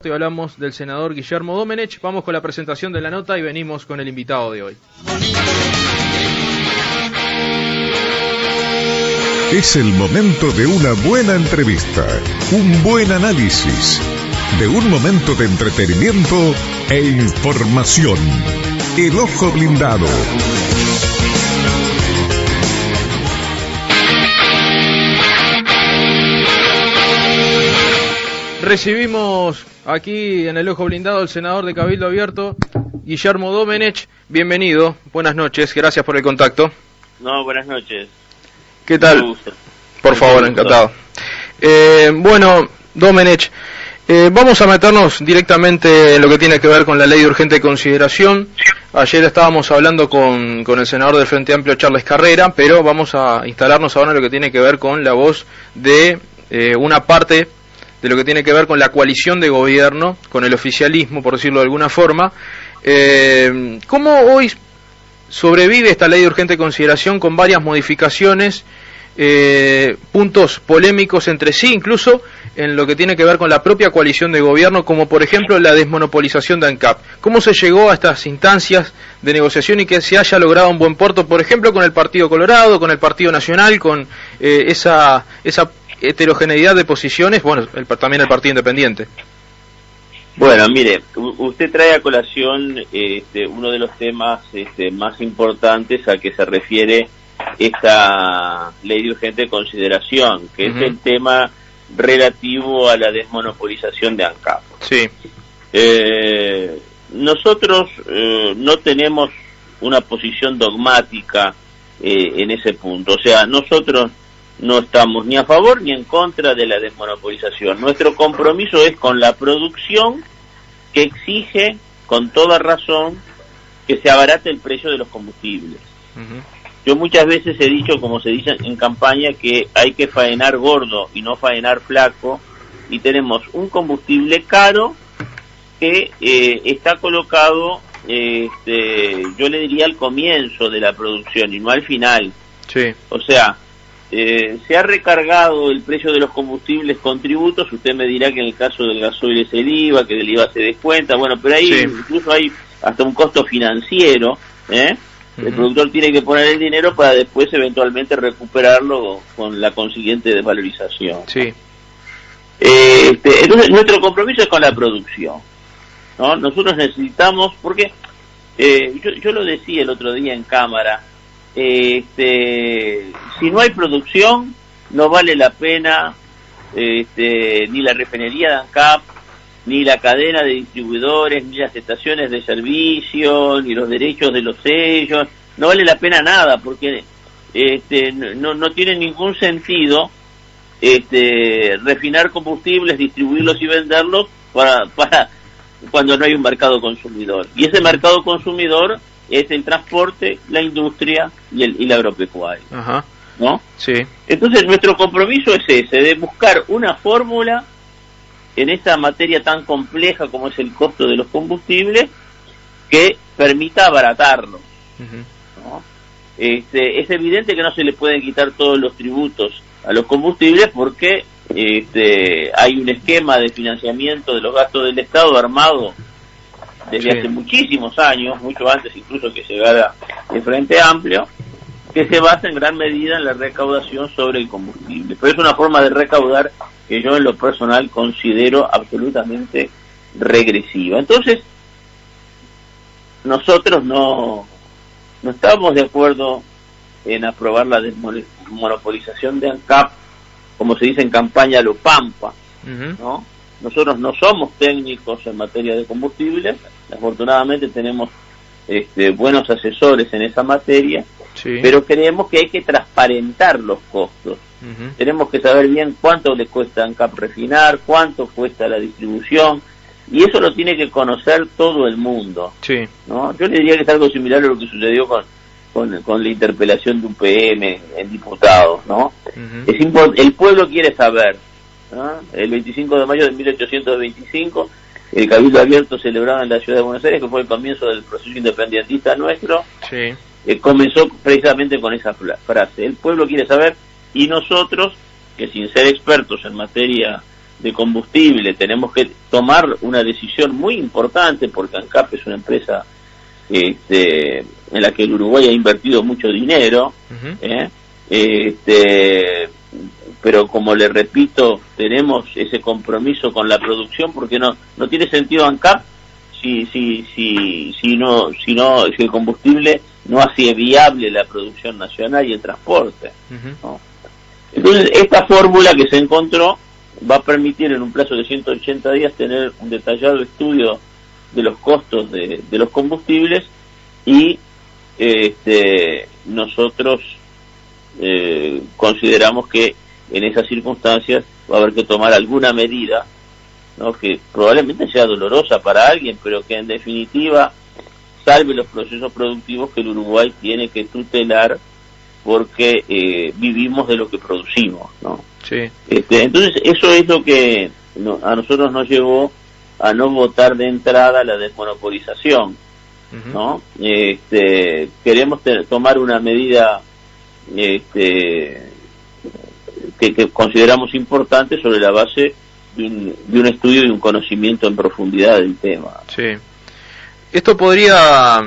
Hoy hablamos del senador Guillermo Domenech. Vamos con la presentación de la nota y venimos con el invitado de hoy. Es el momento de una buena entrevista, un buen análisis, de un momento de entretenimiento e información. El Ojo Blindado. Recibimos aquí en el Ojo Blindado al senador de Cabildo Abierto, Guillermo Domenech. Bienvenido, buenas noches, gracias por el contacto. No, buenas noches. ¿Qué tal? Por favor, encantado. Bueno, Domenech, vamos a meternos directamente en lo que tiene que ver con la ley de urgente consideración. Ayer estábamos hablando con el senador del Frente Amplio, Charles Carrera, pero vamos a instalarnos ahora en lo que tiene que ver con la voz de una parte de lo que tiene que ver con la coalición de gobierno, con el oficialismo, por decirlo de alguna forma. ¿Cómo hoy sobrevive esta ley de urgente consideración con varias modificaciones, puntos polémicos entre sí, incluso en lo que tiene que ver con la propia coalición de gobierno, como por ejemplo la desmonopolización de ANCAP? ¿Cómo se llegó a estas instancias de negociación y que se haya logrado un buen puerto, por ejemplo, con el Partido Colorado, con el Partido Nacional, con esa heterogeneidad de posiciones, bueno, también el Partido Independiente? Bueno, mire, usted trae a colación uno de los temas más importantes a que se refiere esta ley de urgente consideración, que es el tema relativo a la desmonopolización de ANCAP. Sí. Nosotros no tenemos una posición dogmática en ese punto, o sea, nosotros no estamos ni a favor ni en contra de la desmonopolización. Nuestro compromiso es con la producción, que exige con toda razón que se abarate el precio de los combustibles. Yo muchas veces he dicho, como se dice en campaña, que hay que faenar gordo y no faenar flaco, y tenemos un combustible caro que está colocado, yo le diría al comienzo de la producción y no al final. Sí. O sea, se ha recargado el precio de los combustibles con tributos. Usted me dirá que en el caso del gasoil es el IVA, que del IVA se descuenta, bueno, pero ahí sí, incluso hay hasta un costo financiero, El productor tiene que poner el dinero para después eventualmente recuperarlo con la consiguiente desvalorización. Sí. Entonces nuestro compromiso es con la producción, ¿no? Nosotros necesitamos, porque yo lo decía el otro día en cámara, si no hay producción, no vale la pena ni la refinería de ANCAP, ni la cadena de distribuidores, ni las estaciones de servicio, ni los derechos de los sellos. No vale la pena nada, porque no tiene ningún sentido refinar combustibles, distribuirlos y venderlos para cuando no hay un mercado consumidor. Y ese mercado consumidor es el transporte, la industria y la agropecuaria. Ajá. ¿No? Sí. Entonces nuestro compromiso es ese, de buscar una fórmula en esa materia tan compleja como es el costo de los combustibles, que permita abaratarlos. ¿No? Es evidente que no se le pueden quitar todos los tributos a los combustibles, porque hay un esquema de financiamiento de los gastos del Estado armado desde hace muchísimos años, mucho antes incluso que llegara el Frente Amplio, que se basa en gran medida en la recaudación sobre el combustible. Pero es una forma de recaudar que yo en lo personal considero absolutamente regresiva. Entonces, nosotros no estábamos de acuerdo en aprobar la desmonopolización de ANCAP, como se dice en campaña, lo pampa, ¿no? Nosotros no somos técnicos en materia de combustibles, afortunadamente tenemos buenos asesores en esa materia, pero creemos que hay que transparentar los costos. Tenemos que saber bien cuánto le cuesta a ANCAP refinar, cuánto cuesta la distribución, y eso lo tiene que conocer todo el mundo, ¿no? Yo le diría que es algo similar a lo que sucedió con la interpelación de un PM en diputados, ¿no? El pueblo quiere saber, ¿no? El 25 de mayo de 1825, el Cabildo Abierto celebrado en la ciudad de Buenos Aires, que fue el comienzo del proceso independentista nuestro, comenzó precisamente con esa frase: el pueblo quiere saber. Y nosotros, que sin ser expertos en materia de combustible, tenemos que tomar una decisión muy importante, porque ANCAP es una empresa en la que el Uruguay ha invertido mucho dinero, pero como le repito, tenemos ese compromiso con la producción, porque no tiene sentido ANCAP si el combustible no hace viable la producción nacional y el transporte, ¿no? Entonces, esta fórmula que se encontró va a permitir en un plazo de 180 días tener un detallado estudio de los costos de los combustibles, y nosotros consideramos que en esas circunstancias va a haber que tomar alguna medida, ¿no?, que probablemente sea dolorosa para alguien, pero que en definitiva salve los procesos productivos que el Uruguay tiene que tutelar, porque vivimos de lo que producimos, ¿no? Sí. Entonces eso es lo que a nosotros nos llevó a no votar de entrada la desmonopolización, ¿no? Queremos tomar una medida que consideramos importante sobre la base de un estudio y un conocimiento en profundidad del tema. Sí. Esto podría,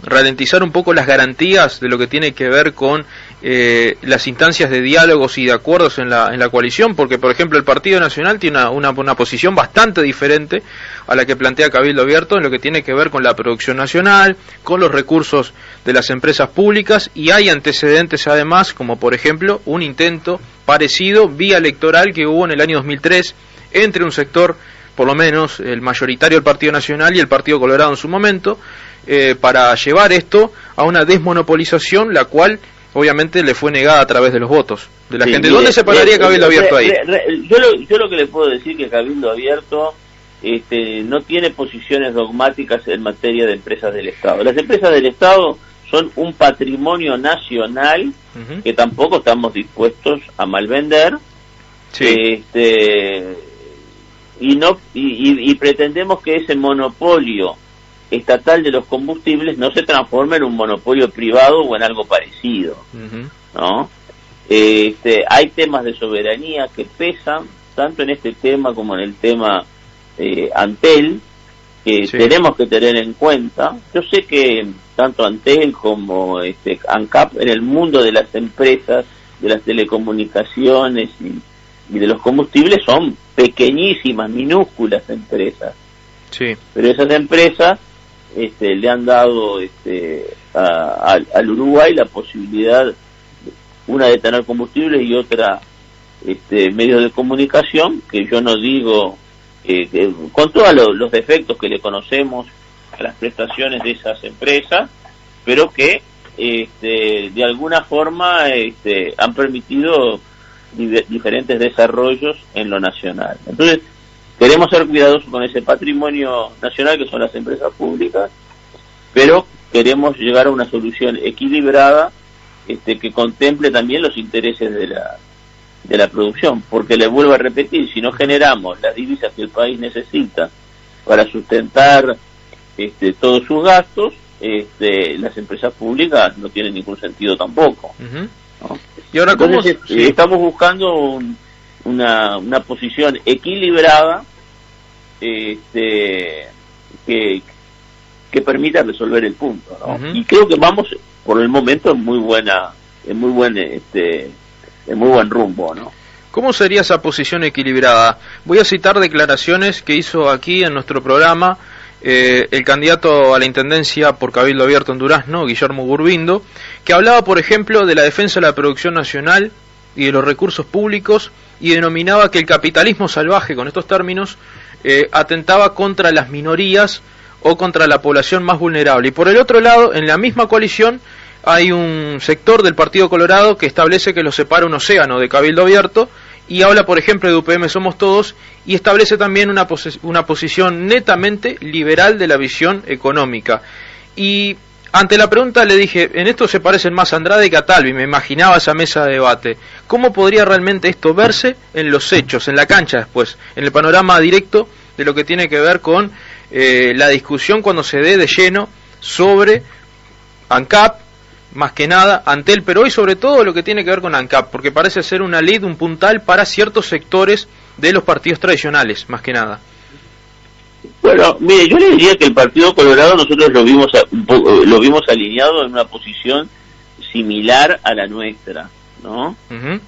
ralentizar un poco las garantías de lo que tiene que ver con las instancias de diálogos y de acuerdos en la coalición, porque por ejemplo el Partido Nacional tiene una posición bastante diferente a la que plantea Cabildo Abierto en lo que tiene que ver con la producción nacional, con los recursos de las empresas públicas, y hay antecedentes además, como por ejemplo un intento parecido vía electoral que hubo en el año 2003 entre un sector, por lo menos el mayoritario del Partido Nacional y el Partido Colorado en su momento, para llevar esto a una desmonopolización, la cual obviamente le fue negada a través de los votos de la gente. ¿Dónde se pararía Cabildo Abierto ahí? Yo lo que le puedo decir que Cabildo Abierto no tiene posiciones dogmáticas en materia de empresas del Estado. Las empresas del Estado son un patrimonio nacional que tampoco estamos dispuestos a malvender. Sí. Y pretendemos que ese monopolio estatal de los combustibles no se transforme en un monopolio privado o en algo parecido, ¿no? Hay temas de soberanía que pesan tanto en este tema como en el tema Antel, que tenemos que tener en cuenta. Yo sé que tanto Antel como ANCAP en el mundo de las empresas, de las telecomunicaciones y de los combustibles son pequeñísimas, minúsculas empresas. Sí. Pero esas empresas le han dado al Uruguay la posibilidad, una de tener combustibles y otra medios de comunicación, que yo no digo que con todos los defectos que le conocemos a las prestaciones de esas empresas, pero que de alguna forma han permitido diferentes desarrollos en lo nacional. Entonces queremos ser cuidadosos con ese patrimonio nacional que son las empresas públicas, pero queremos llegar a una solución equilibrada que contemple también los intereses de la producción, porque le vuelvo a repetir, si no generamos las divisas que el país necesita para sustentar todos sus gastos, las empresas públicas no tienen ningún sentido tampoco, ¿no? Y ahora, entonces, estamos buscando una posición equilibrada que permita resolver el punto, ¿no? Y creo que vamos por el momento en muy buen rumbo, ¿no? ¿Cómo sería esa posición equilibrada? Voy a citar declaraciones que hizo aquí en nuestro programa el candidato a la intendencia por Cabildo Abierto en Durazno, Guillermo Gurbindo, que hablaba, por ejemplo, de la defensa de la producción nacional y de los recursos públicos, y denominaba que el capitalismo salvaje, con estos términos, atentaba contra las minorías o contra la población más vulnerable. Y por el otro lado, en la misma coalición, hay un sector del Partido Colorado que establece que lo separa un océano de Cabildo Abierto, y habla, por ejemplo, de UPM Somos Todos, y establece también una posición netamente liberal de la visión económica. Y ante la pregunta le dije, en esto se parecen más a Andrade que a Talvi, me imaginaba esa mesa de debate. ¿Cómo podría realmente esto verse en los hechos, en la cancha después, en el panorama directo de lo que tiene que ver con la discusión cuando se dé de lleno sobre ANCAP, más que nada Antel, pero hoy sobre todo lo que tiene que ver con ANCAP, porque parece ser una ley, un puntal para ciertos sectores de los partidos tradicionales, más que nada. Bueno, mire, yo le diría que el Partido Colorado nosotros lo vimos alineado en una posición similar a la nuestra, ¿no? Uh-huh.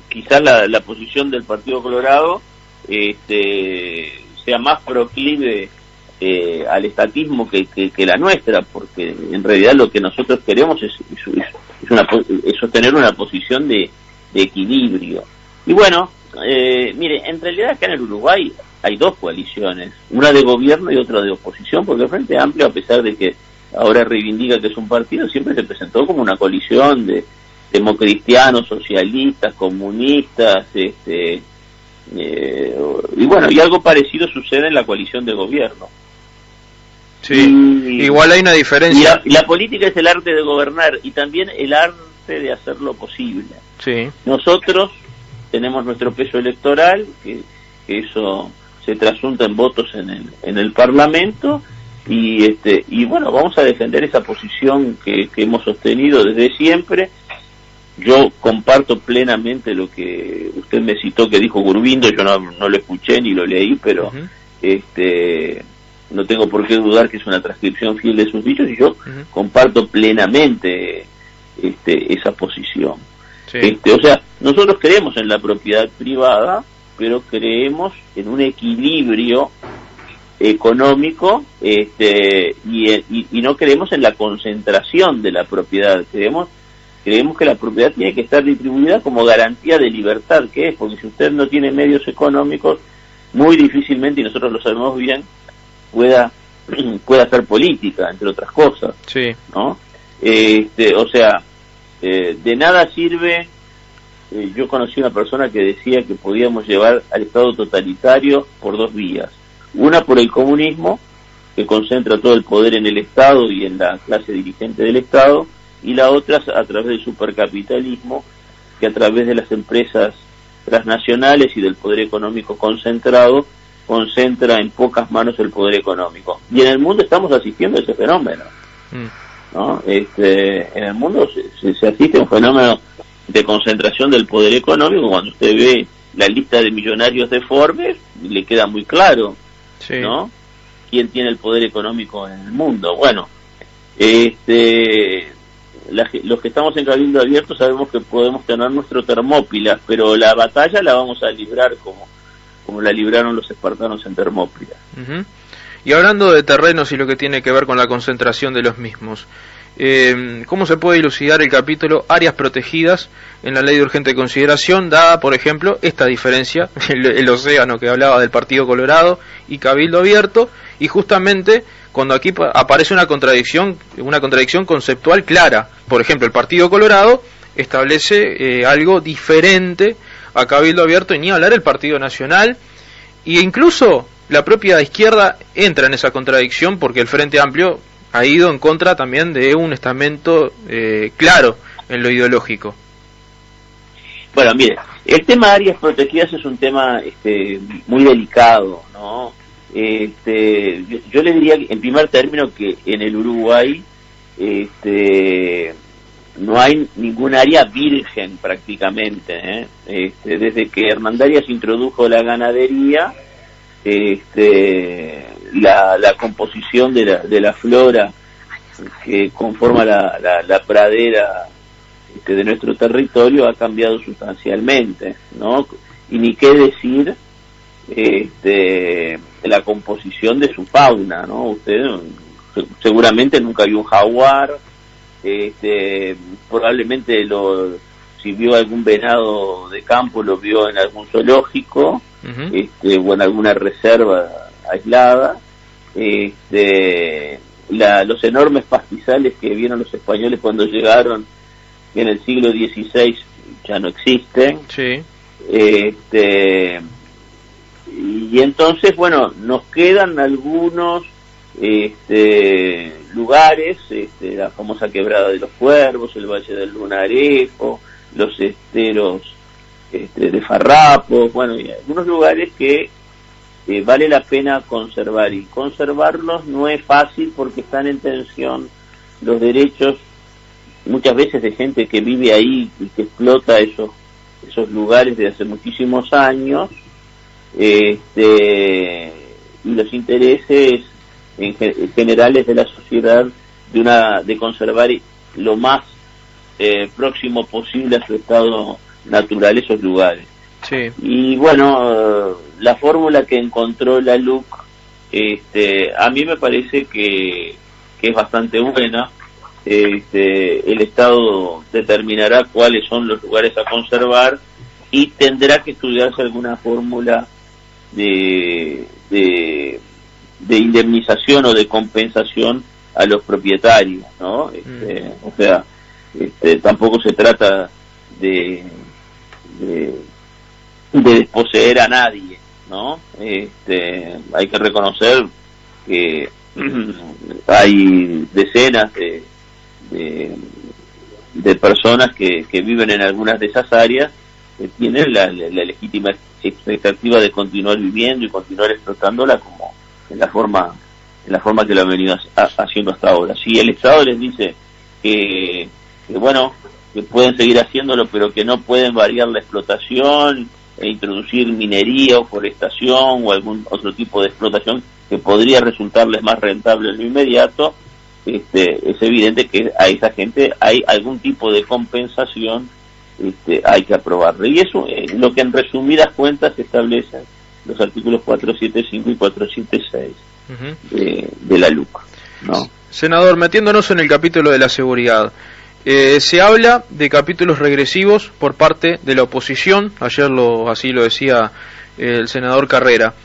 Quizás la posición del Partido Colorado sea más proclive al estatismo que la nuestra, porque en realidad lo que nosotros queremos es sostener una posición de equilibrio. Y bueno, mire, en realidad acá en el Uruguay hay dos coaliciones, una de gobierno y otra de oposición, porque el Frente Amplio, a pesar de que ahora reivindica que es un partido, siempre se presentó como una coalición de democristianos, socialistas, comunistas, y bueno, y algo parecido sucede en la coalición de gobierno. Sí, igual hay una diferencia. Y la política es el arte de gobernar y también el arte de hacer lo posible. Sí. Nosotros tenemos nuestro peso electoral, que eso se trasunta en votos en el Parlamento, y bueno, vamos a defender esa posición que hemos sostenido desde siempre. Yo comparto plenamente lo que usted me citó, que dijo Gurbindo. Yo no lo escuché ni lo leí, pero uh-huh. No tengo por qué dudar que es una transcripción fiel de sus dichos, y yo uh-huh. comparto plenamente esa posición. Sí. O sea, nosotros creemos en la propiedad privada, pero creemos en un equilibrio económico, y no creemos en la concentración de la propiedad. Creemos que la propiedad tiene que estar distribuida como garantía de libertad, que es, porque si usted no tiene medios económicos, muy difícilmente, y nosotros lo sabemos bien, pueda hacer política, entre otras cosas. Sí. ¿No? O sea, de nada sirve. Yo conocí una persona que decía que podíamos llevar al Estado totalitario por dos vías. Una, por el comunismo, que concentra todo el poder en el Estado y en la clase dirigente del Estado, y la otra a través del supercapitalismo, que a través de las empresas transnacionales y del poder económico concentrado, concentra en pocas manos el poder económico. Y en el mundo estamos asistiendo a ese fenómeno, ¿no? En el mundo se asiste a un fenómeno de concentración del poder económico. Cuando usted ve la lista de millonarios de Forbes, le queda muy claro, sí, ¿no?, quién tiene el poder económico en el mundo. Bueno, los que estamos en Cabildo Abierto sabemos que podemos tener nuestro Termópilas, pero la batalla la vamos a librar como la libraron los espartanos en Termópilas. Uh-huh. Y hablando de terrenos y lo que tiene que ver con la concentración de los mismos, ¿cómo se puede dilucidar el capítulo áreas protegidas en la ley de urgente consideración, dada, por ejemplo, esta diferencia, el océano que hablaba del Partido Colorado y Cabildo Abierto, y justamente cuando aquí aparece una contradicción conceptual clara? Por ejemplo, el Partido Colorado establece algo diferente a Cabildo Abierto, y ni hablar el Partido Nacional, e incluso la propia izquierda entra en esa contradicción, porque el Frente Amplio ha ido en contra también de un estamento claro en lo ideológico. Bueno, mire, el tema de áreas protegidas es un tema muy delicado, ¿no? Yo le diría, en primer término, que en el Uruguay no hay ningún área virgen prácticamente, desde que Hernandarias introdujo la ganadería, la composición de la flora que conforma la pradera de nuestro territorio ha cambiado sustancialmente, ¿no? Y ni qué decir la composición de su fauna, ¿no? Usted seguramente nunca vio un jaguar, probablemente si vio algún venado de campo lo vio en algún zoológico, uh-huh, o en alguna reserva aislada. Los enormes pastizales que vieron los españoles cuando llegaron en el siglo XVI ya no existen. Sí. Y entonces, bueno, nos quedan algunos lugares, la famosa Quebrada de los Cuervos, el Valle del Lunarejo, los esteros de Farrapos, bueno, y algunos lugares que vale la pena conservar, y conservarlos no es fácil porque están en tensión los derechos muchas veces de gente que vive ahí y que explota esos esos lugares de hace muchísimos años, y los intereses generales de la sociedad de conservar lo más próximo posible a su estado natural esos lugares. Sí. Y bueno, la fórmula que encontró la LUC, a mí me parece que es bastante buena. El Estado determinará cuáles son los lugares a conservar y tendrá que estudiarse alguna fórmula de indemnización o de compensación a los propietarios, ¿no? O sea, tampoco se trata de desposeer a nadie, ¿no? Hay que reconocer que hay decenas de personas que viven en algunas de esas áreas que tienen la legítima expectativa de continuar viviendo y continuar explotándola como en la forma que lo han venido haciendo hasta ahora. Si el Estado les dice que bueno, que pueden seguir haciéndolo, pero que no pueden variar la explotación e introducir minería o forestación o algún otro tipo de explotación que podría resultarles más rentable en lo inmediato, es evidente que a esa gente hay algún tipo de compensación, hay que aprobarlo. Y eso es lo que en resumidas cuentas establecen los artículos 475 y 476 de la LUC, ¿no? Senador, metiéndonos en el capítulo de la seguridad, se habla de capítulos regresivos por parte de la oposición, ayer así lo decía el senador Carrera.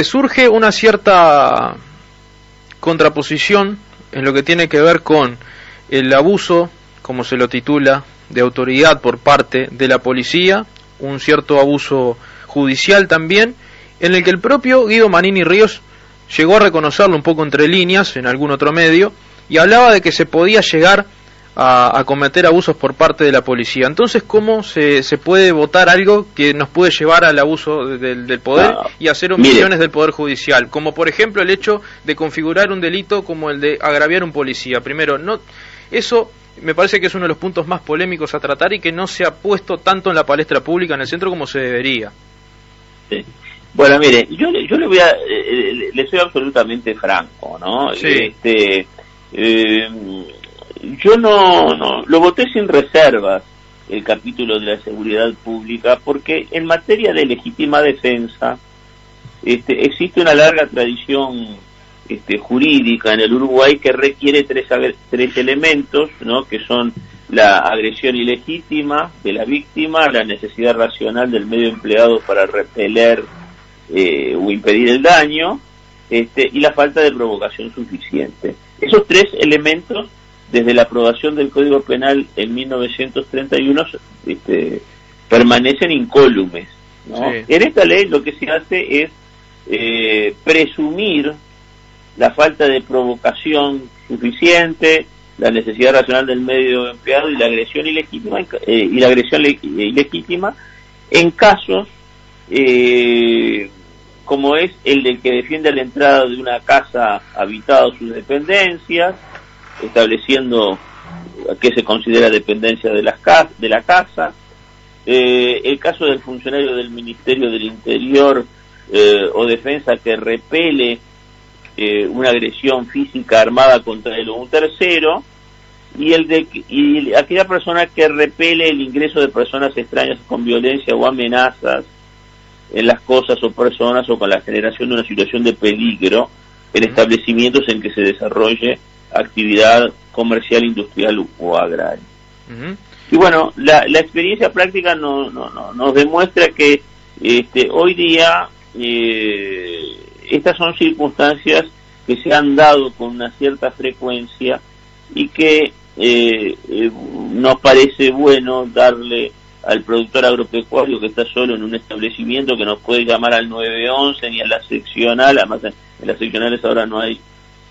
Surge una cierta contraposición en lo que tiene que ver con el abuso, como se lo titula, de autoridad por parte de la policía, un cierto abuso judicial también, en el que el propio Guido Manini Ríos llegó a reconocerlo un poco entre líneas en algún otro medio, y hablaba de que se podía llegar a cometer abusos por parte de la policía. Entonces, ¿cómo se puede votar algo que nos puede llevar al abuso del poder y hacer omisiones del Poder Judicial? Como por ejemplo el hecho de configurar un delito como el de agraviar a un policía. Primero, eso me parece que es uno de los puntos más polémicos a tratar y que no se ha puesto tanto en la palestra pública en el centro como se debería. Sí. Bueno, mire, yo le soy absolutamente franco, ¿no? Sí. Yo no lo voté sin reservas, el capítulo de la seguridad pública, porque en materia de legítima defensa existe una larga tradición jurídica en el Uruguay que requiere tres elementos, ¿no? Que son la agresión ilegítima de la víctima, la necesidad racional del medio empleado para repeler o impedir el daño, y la falta de provocación suficiente. Esos tres elementos, desde la aprobación del Código Penal en 1931, permanecen incólumes, ¿no? Sí. En esta ley lo que se hace es presumir la falta de provocación suficiente, la necesidad racional del medio empleado y la agresión ilegítima, en casos como es el del que defiende la entrada de una casa habitada o sus dependencias, estableciendo qué se considera dependencia de la casa, el caso del funcionario del Ministerio del Interior o Defensa que repele una agresión física armada contra él o un tercero, y aquella persona que repele el ingreso de personas extrañas con violencia o amenazas en las cosas o personas, o con la generación de una situación de peligro en establecimientos en que se desarrolle actividad comercial, industrial o agraria. Y bueno, la experiencia práctica nos demuestra que hoy día estas son circunstancias que se han dado con una cierta frecuencia y que nos parece bueno darle al productor agropecuario que está solo en un establecimiento, que no puede llamar al 911 ni a la seccional, además en las seccionales ahora no hay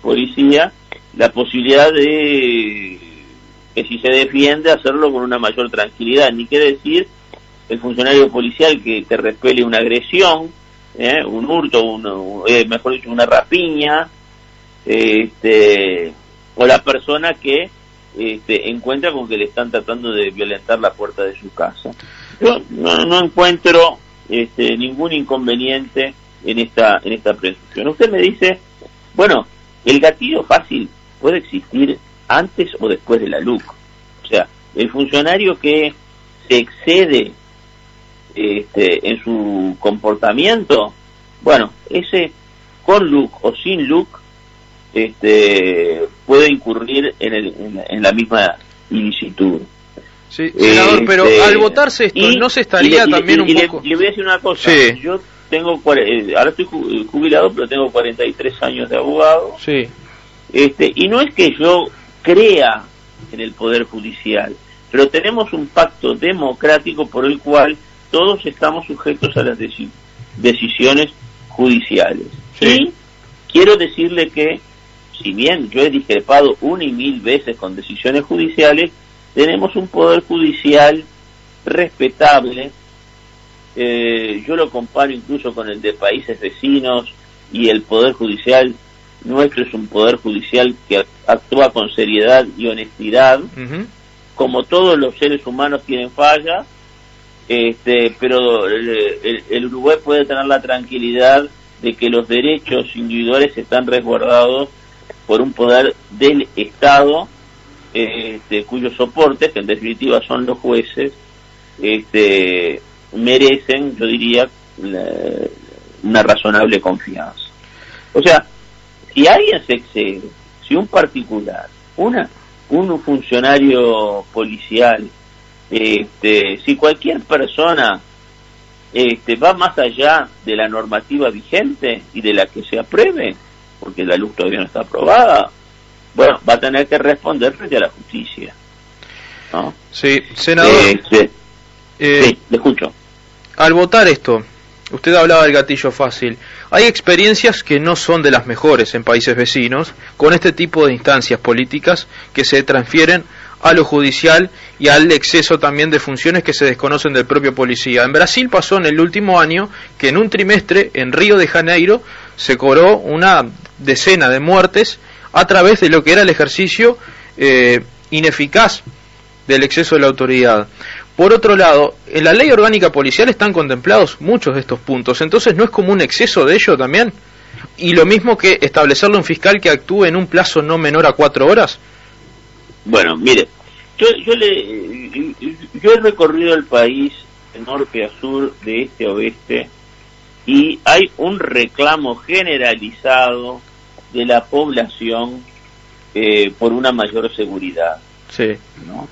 policía, la posibilidad de que si se defiende hacerlo con una mayor tranquilidad. Ni qué decir el funcionario policial que repele una agresión, un hurto, mejor dicho, una rapiña, o la persona que encuentra con que le están tratando de violentar la puerta de su casa. Yo no encuentro ningún inconveniente en esta presunción. Usted me dice, bueno, el gatillo fácil puede existir antes o después de la LUC. O sea, el funcionario que se excede en su comportamiento, bueno, ese con LUC o sin LUC puede incurrir en la misma ilicitud. Sí, senador, pero al votarse esto, ¿no se estaría también un poco...? Le voy a decir una cosa, sí. Yo tengo, ahora estoy jubilado, pero tengo 43 años de abogado, sí. Y no es que yo crea en el Poder Judicial, pero tenemos un pacto democrático por el cual todos estamos sujetos a las decisiones judiciales. Sí. Y quiero decirle que, si bien yo he discrepado 1 y 1000 veces con decisiones judiciales, tenemos un Poder Judicial respetable. Yo lo comparo incluso con el de países vecinos, y el Poder Judicial nuestro es un Poder Judicial que actúa con seriedad y honestidad. Como todos los seres humanos tienen fallas, pero el Uruguay puede tener la tranquilidad de que los derechos individuales están resguardados por un poder del Estado, cuyos soportes, que en definitiva son los jueces, merecen, yo diría, una razonable confianza. O sea, si alguien se excede, si un particular, un funcionario policial, si cualquier persona va más allá de la normativa vigente y de la que se apruebe, porque la LUC todavía no está aprobada, bueno, va a tener que responder frente a la justicia, ¿no? Sí, senador. Sí, le escucho. Al votar esto, usted hablaba del gatillo fácil. Hay experiencias que no son de las mejores en países vecinos con este tipo de instancias políticas que se transfieren a lo judicial y al exceso también de funciones que se desconocen del propio policía. En Brasil pasó en el último año que en un trimestre en Río de Janeiro se cobró una decena de muertes a través de lo que era el ejercicio ineficaz del exceso de la autoridad. Por otro lado, en la ley orgánica policial están contemplados muchos de estos puntos, entonces ¿no es como un exceso de ello también? Y lo mismo que establecerle un fiscal que actúe en un plazo no menor a 4 horas. Bueno, mire, yo he recorrido el país de norte a sur, de este a oeste, y hay un reclamo generalizado de la población por una mayor seguridad. Sí. ¿No?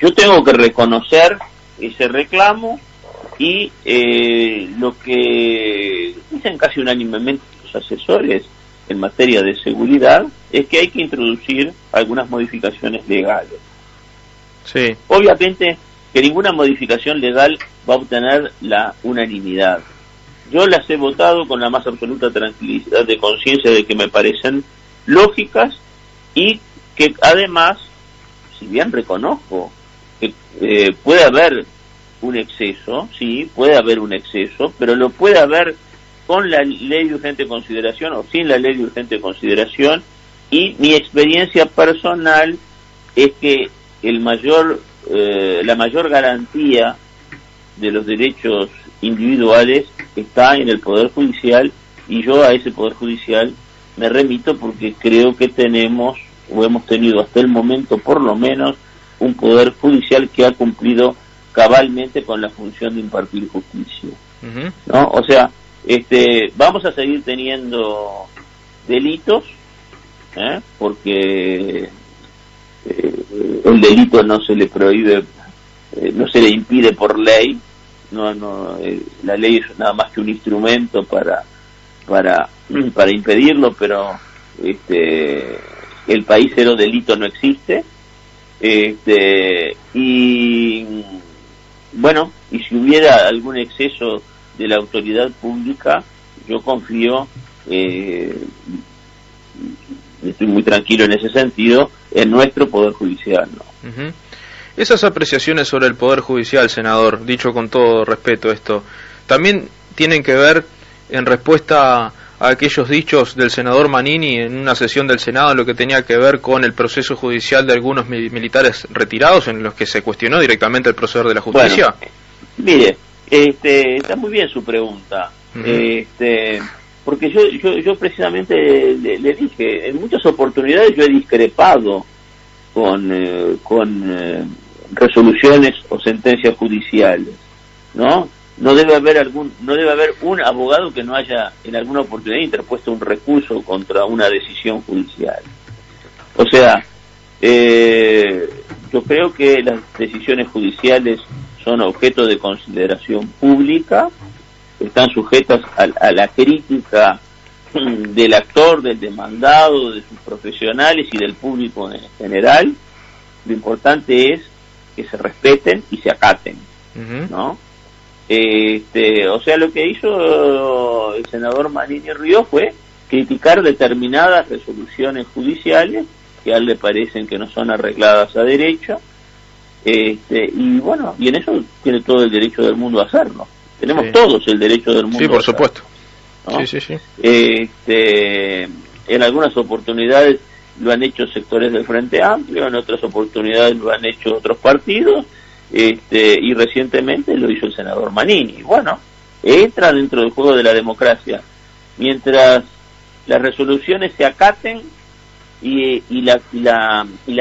Yo tengo que reconocer ese reclamo y lo que dicen casi unánimemente los asesores en materia de seguridad es que hay que introducir algunas modificaciones legales. Sí. Obviamente que ninguna modificación legal va a obtener la unanimidad. Yo las he votado con la más absoluta tranquilidad de conciencia de que me parecen lógicas y que además, si bien reconozco que puede haber un exceso, sí, puede haber un exceso, pero lo puede haber con la ley de urgente consideración o sin la ley de urgente consideración, y mi experiencia personal es que la mayor garantía de los derechos individuales está en el Poder Judicial, y yo a ese Poder Judicial me remito porque creo que tenemos, o hemos tenido hasta el momento por lo menos, un Poder Judicial que ha cumplido cabalmente con la función de impartir justicia. ¿No? O sea, vamos a seguir teniendo delitos, porque el delito no se le prohíbe, no se le impide por ley, la ley es nada más que un instrumento para impedirlo, pero el país cero delito no existe, y bueno, y si hubiera algún exceso de la autoridad pública, yo confío, estoy muy tranquilo en ese sentido, en nuestro Poder Judicial, ¿no? Esas apreciaciones sobre el Poder Judicial, senador, dicho con todo respeto esto, también tienen que ver en respuesta a aquellos dichos del senador Manini en una sesión del Senado en lo que tenía que ver con el proceso judicial de algunos militares retirados, en los que se cuestionó directamente el proceder de la justicia? Bueno, mire, está muy bien su pregunta, porque yo precisamente le dije, en muchas oportunidades yo he discrepado con resoluciones o sentencias judiciales, ¿no? No debe haber un abogado que no haya en alguna oportunidad interpuesto un recurso contra una decisión judicial. O sea, yo creo que las decisiones judiciales son objeto de consideración pública, están sujetas a la crítica del actor, del demandado, de sus profesionales y del público en general. Lo importante es que se respeten y se acaten, ¿no? O sea, lo que hizo el senador Manini Ríos fue criticar determinadas resoluciones judiciales que a él le parecen que no son arregladas a derecho, y bueno, y en eso tiene todo el derecho del mundo a hacerlo. Tenemos todos el derecho del mundo. Sí, por supuesto. ¿No? Sí. En algunas oportunidades lo han hecho sectores del Frente Amplio, en otras oportunidades lo han hecho otros partidos, y recientemente lo hizo el senador Manini. Bueno, entra dentro del juego de la democracia. Mientras las resoluciones se acaten y la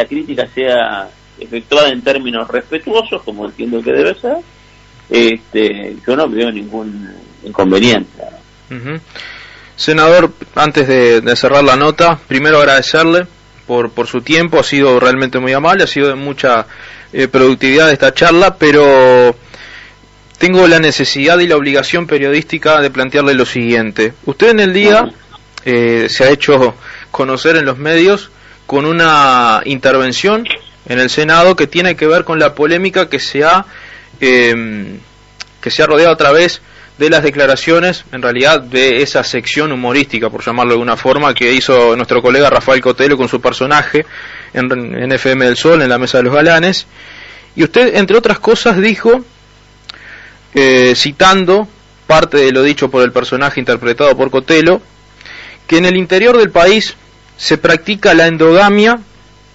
crítica sea efectuada en términos respetuosos, como entiendo que debe ser, yo no veo ningún inconveniente. Senador, antes de cerrar la nota, primero agradecerle por su tiempo, ha sido realmente muy amable, ha sido de mucha productividad esta charla, pero tengo la necesidad y la obligación periodística de plantearle lo siguiente. Usted en el día se ha hecho conocer en los medios con una intervención en el Senado que tiene que ver con la polémica que se ha rodeado a través de las declaraciones, en realidad, de esa sección humorística, por llamarlo de alguna forma, que hizo nuestro colega Rafael Cotelo con su personaje en FM del Sol, en la Mesa de los Galanes. Y usted, entre otras cosas, dijo, citando parte de lo dicho por el personaje interpretado por Cotelo, que en el interior del país se practica la endogamia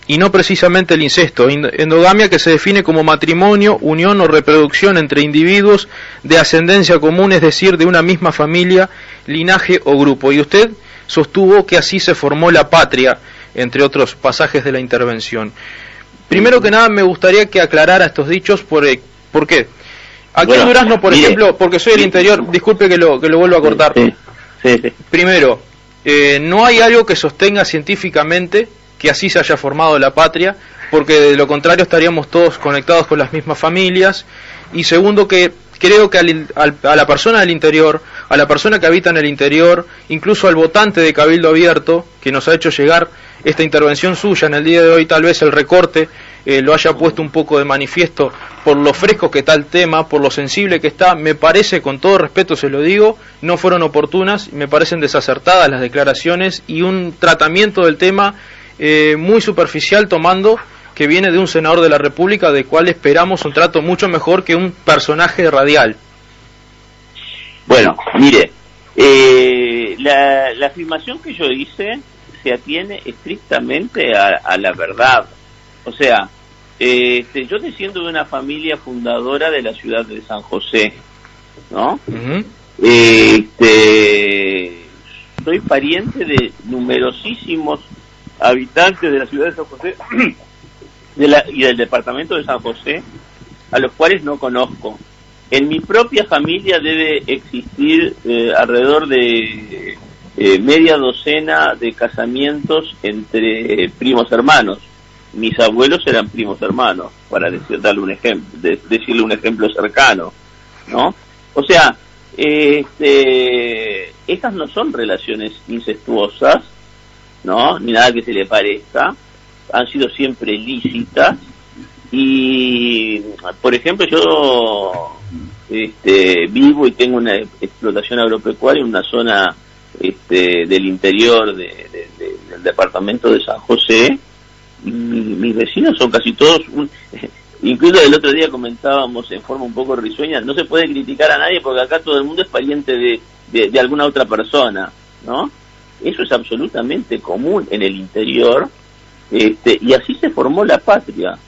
y no precisamente el incesto. Endogamia que se define como matrimonio, unión o reproducción entre individuos de ascendencia común, es decir, de una misma familia, linaje o grupo. Y usted sostuvo que así se formó la patria, entre otros pasajes de la intervención. Primero que nada me gustaría que aclarara estos dichos. ¿Por qué? Aquí en Durazno, por ejemplo, porque soy del interior, disculpe que lo vuelva a cortar. Sí. Primero, no hay algo que sostenga científicamente que así se haya formado la patria, porque de lo contrario estaríamos todos conectados con las mismas familias. Y segundo, que creo que a la persona del interior, a la persona que habita en el interior, incluso al votante de Cabildo Abierto, que nos ha hecho llegar esta intervención suya en el día de hoy, tal vez el recorte lo haya puesto un poco de manifiesto por lo fresco que está el tema, por lo sensible que está. Me parece, con todo respeto se lo digo, no fueron oportunas, me parecen desacertadas las declaraciones y un tratamiento del tema muy superficial, tomando que viene de un senador de la República, de cual esperamos un trato mucho mejor que un personaje radial. Bueno, mire, la afirmación que yo hice se atiene estrictamente a la verdad. O sea, yo desciendo de una familia fundadora de la ciudad de San José, ¿no? Soy pariente de numerosísimos habitantes de la ciudad de San José y del departamento de San José, a los cuales no conozco. En mi propia familia debe existir alrededor de media docena de casamientos entre primos hermanos. Mis abuelos eran primos hermanos, para darle un ejemplo, decirle un ejemplo cercano, ¿no? O sea, estas no son relaciones incestuosas, ¿no? Ni nada que se le parezca, han sido siempre lícitas. Y por ejemplo, yo vivo y tengo una explotación agropecuaria en una zona del interior del departamento de San José, y mis vecinos son casi todos incluso el otro día comentábamos en forma un poco risueña, no se puede criticar a nadie porque acá todo el mundo es pariente de alguna otra persona. ¿no? Eso es absolutamente común en el interior, y así se formó la patria,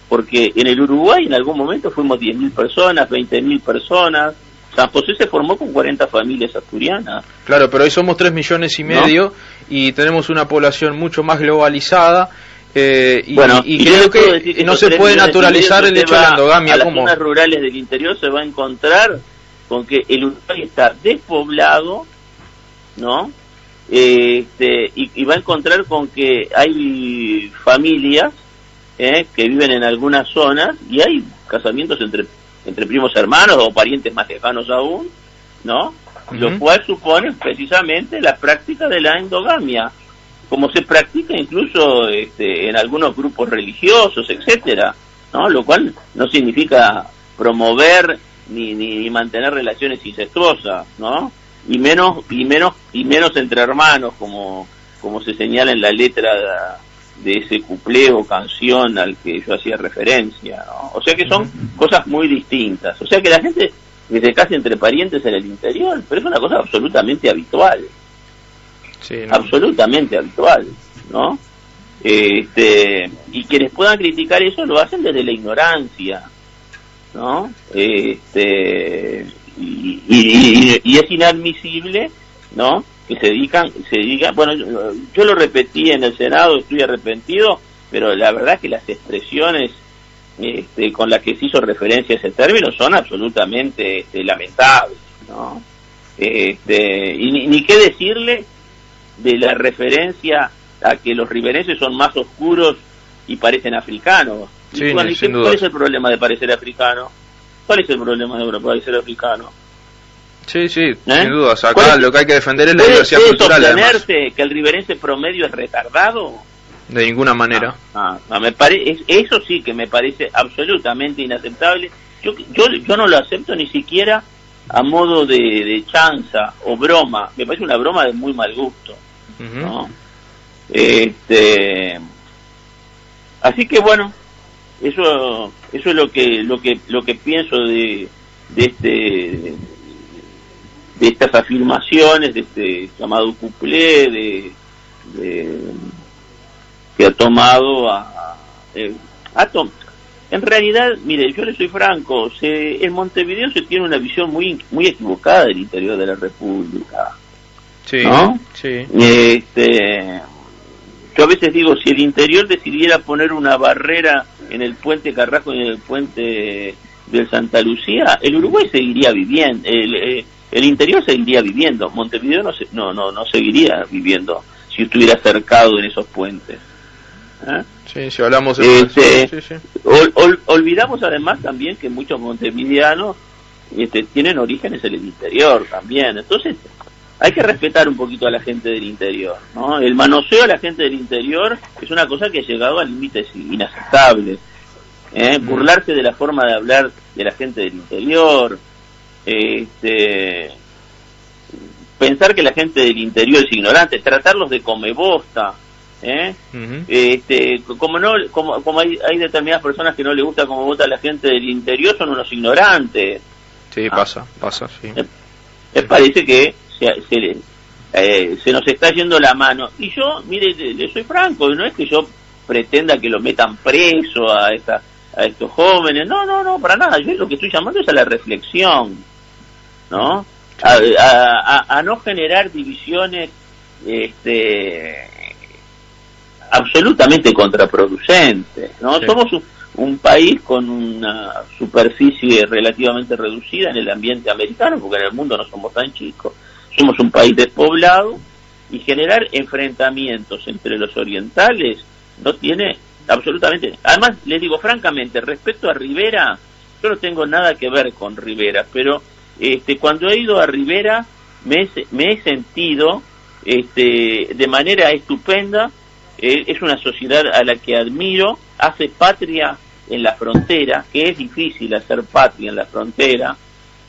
porque en el Uruguay en algún momento fuimos 10.000 personas, 20.000 personas. San José se formó con 40 familias asturianas. Claro, pero hoy somos 3,5 millones, ¿no? Y tenemos una población mucho más globalizada, y creo que no se puede naturalizar el hecho de la endogamia. A las zonas rurales del interior se va a encontrar con que el Uruguay está despoblado, ¿no? Y va a encontrar con que hay familias que viven en algunas zonas y hay casamientos entre primos hermanos o parientes más lejanos aún, ¿no? Lo cual supone precisamente la práctica de la endogamia, como se practica incluso en algunos grupos religiosos, etcétera, ¿no? Lo cual no significa promover ni mantener relaciones incestuosas, ¿no? Y menos entre hermanos, como se señala en la letra de ese cuplé o canción al que yo hacía referencia, ¿no? O sea que son cosas muy distintas. O sea que la gente que se case entre parientes en el interior, pero es una cosa absolutamente habitual. Sí, ¿no? Absolutamente habitual, ¿no? Y quienes puedan criticar eso lo hacen desde la ignorancia, ¿no? Y es inadmisible, ¿no? Que se digan, bueno, yo lo repetí en el Senado, estoy arrepentido, pero la verdad que las expresiones con las que se hizo referencia a ese término son absolutamente lamentables, ¿no? Y ni qué decirle de la referencia a que los riberenses son más oscuros y parecen africanos. Sí, ¿Cuál es el problema de parecer africano? ¿Cuál es el problema de parecer africano? Sí, sin dudas. Acá lo que hay que defender es la diversidad cultural. ¿Puede sostenerse que el riverense promedio es retardado? De ninguna manera. Eso sí que me parece absolutamente inaceptable. Yo no lo acepto ni siquiera a modo de chanza o broma. Me parece una broma de muy mal gusto, ¿no? Así que bueno, eso es lo que pienso de estas afirmaciones, de este llamado cuplé, que ha tomado en realidad, mire, yo le soy franco, en Montevideo se tiene una visión muy equivocada del interior de la República, sí, ¿no? Sí. Yo a veces digo, si el interior decidiera poner una barrera en el puente Carrasco y en el puente del Santa Lucía, el Uruguay seguiría viviendo, el interior seguiría viviendo, Montevideo no seguiría viviendo si estuviera cercado en esos puentes. Sí, si hablamos de olvidamos además también que muchos montevideanos tienen orígenes en el interior también, entonces hay que respetar un poquito a la gente del interior, ¿no? El manoseo a la gente del interior es una cosa que ha llegado a límites inaceptables, burlarse de la forma de hablar de la gente del interior, pensar que la gente del interior es ignorante, tratarlos de comebosta, como hay determinadas personas que no les gusta cómo vota la gente del interior, son unos ignorantes. Sí, pasa, sí. Me parece que se nos está yendo la mano. Y yo, mire, le soy franco, no es que yo pretenda que lo metan preso a estos jóvenes, no, para nada. Yo lo que estoy llamando es a la reflexión, ¿no? A no generar divisiones absolutamente contraproducentes, ¿no? Sí. Somos un país con una superficie relativamente reducida en el ambiente americano, porque en el mundo no somos tan chicos. Somos un país despoblado, y generar enfrentamientos entre los orientales no tiene absolutamente... Además, les digo francamente, respecto a Rivera, yo no tengo nada que ver con Rivera, pero cuando he ido a Rivera me he sentido de manera estupenda. Es una sociedad a la que admiro, hace patria en la frontera, que es difícil hacer patria en la frontera,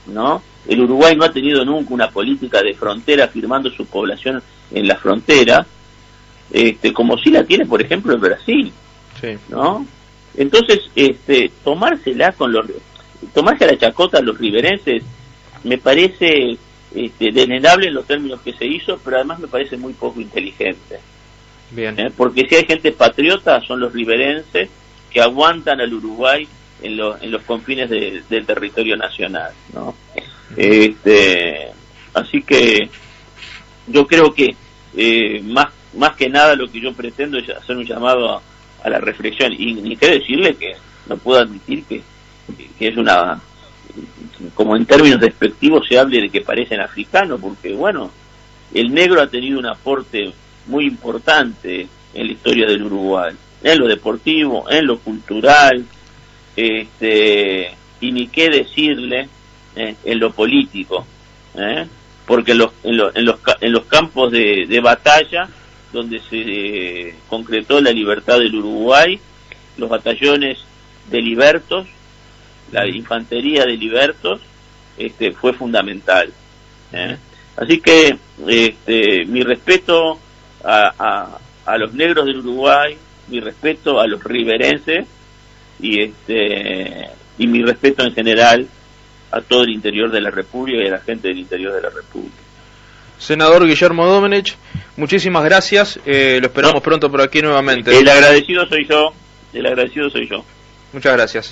¿no? El Uruguay no ha tenido nunca una política de frontera firmando su población en la frontera, como sí la tiene, por ejemplo, el Brasil, sí, ¿no? Entonces, tomarse a la chacota a los riverenses me parece denegable en los términos que se hizo, pero además me parece muy poco inteligente. Bien. Porque si hay gente patriota, son los riverenses que aguantan al Uruguay en los confines del territorio nacional, ¿no? Así que yo creo que más que nada lo que yo pretendo es hacer un llamado a la reflexión, y ni qué decirle que no puedo admitir que es una, como en términos despectivos se hable de que parecen africanos, porque bueno, el negro ha tenido un aporte muy importante en la historia del Uruguay, en lo deportivo, en lo cultural, y ni qué decirle en lo político, porque en los campos de batalla donde se concretó la libertad del Uruguay, los batallones de libertos, la infantería de libertos, fue fundamental. Así que mi respeto a los negros del Uruguay, mi respeto a los riverenses y mi respeto en general a todo el interior de la República y a la gente del interior de la República. Senador Guillermo Domenech, muchísimas gracias, lo esperamos pronto por aquí nuevamente. El agradecido soy yo. Muchas gracias.